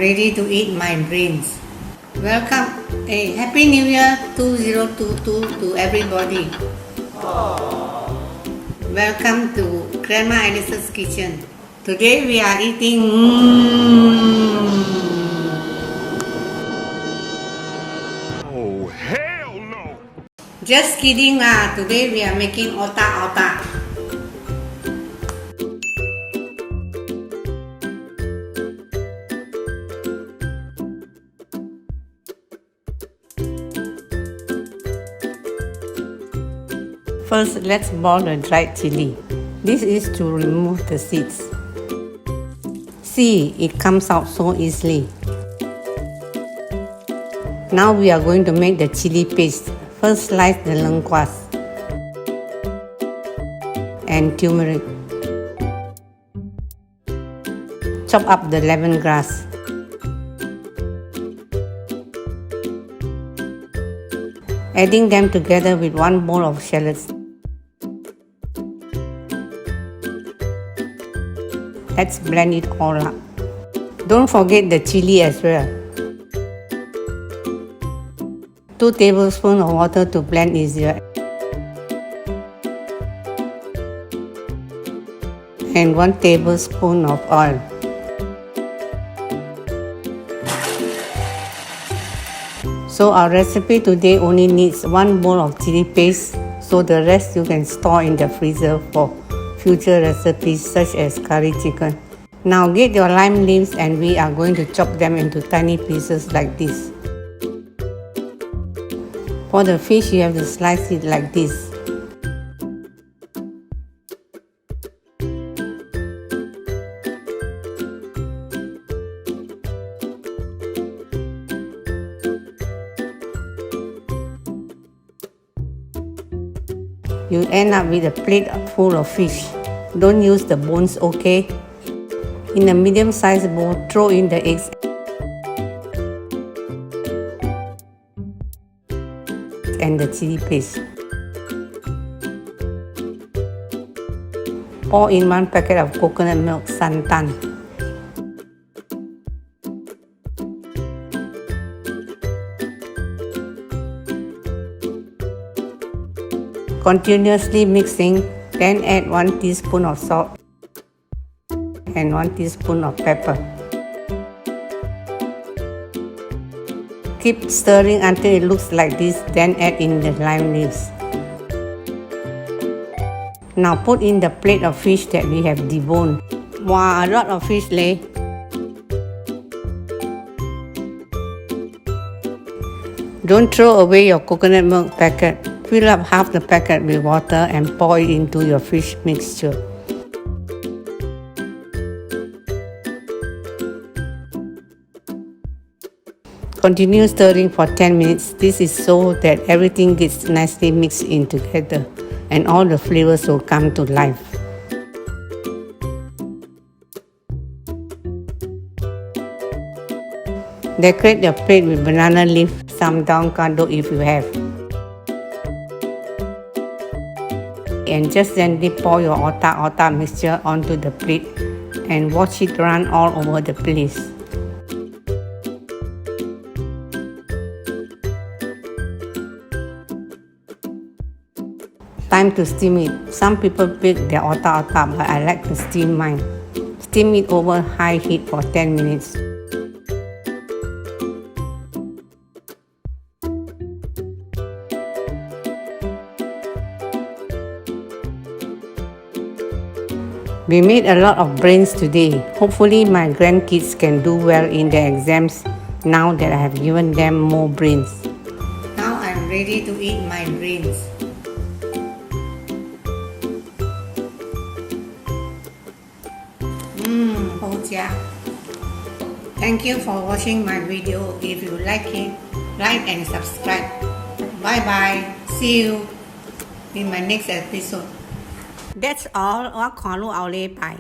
Ready to eat my brains. Welcome, Happy New Year 2022 to everybody. Welcome to Grandma Alice's kitchen. Today we are eating Oh, hell no! Just kidding lah. Today we are making Otak Otak. First, let's boil the dried chili. This is to remove the seeds. See, it comes out so easily. Now we are going to make the chili paste. First, slice the lengkuas and tumeric. Chop up the lemongrass. Adding them together with 1 bowl of shallots. Let's blend it all up. Don't forget the chili as well. 2 tablespoons of water to blend easier. And 1 tablespoon of oil. So our recipe today only needs 1 bowl of chili paste, so the rest you can store in the freezer for future recipes such as curry chicken. Now get your lime leaves and we are going to chop them into tiny pieces like this. For the fish you have to slice it like this. You end up with a plate full of fish. Don't use the bones, okay? In a medium-sized bowl, throw in the eggs and the chili paste. Pour in 1 packet of coconut milk, santan. Continuously mixing, then add 1 teaspoon of salt and 1 teaspoon of pepper. Keep stirring until it looks like this, then add in the lime leaves. Now put in the plate of fish that we have deboned. Wow, a lot of fish leh. Don't throw away your coconut milk packet. Fill up half the packet with water and pour it into your fish mixture. Continue stirring for 10 minutes. This is so that everything gets nicely mixed in together and all the flavors will come to life. Decorate your plate with banana leaf, some daun kaduk if you have. And just gently pour your Otak Otak mixture onto the plate and watch it run all over the place. Time to steam it. Some people bake their Otak Otak, but I like to steam mine. Steam it over high heat for 10 minutes. We made a lot of brains today. Hopefully my grandkids can do well in their exams now that I have given them more brains. Now I'm ready to eat my brains. Thank you for watching my video. If you like it, like and subscribe. Bye bye. See you in my next episode. That's all. 我看你後禮拜。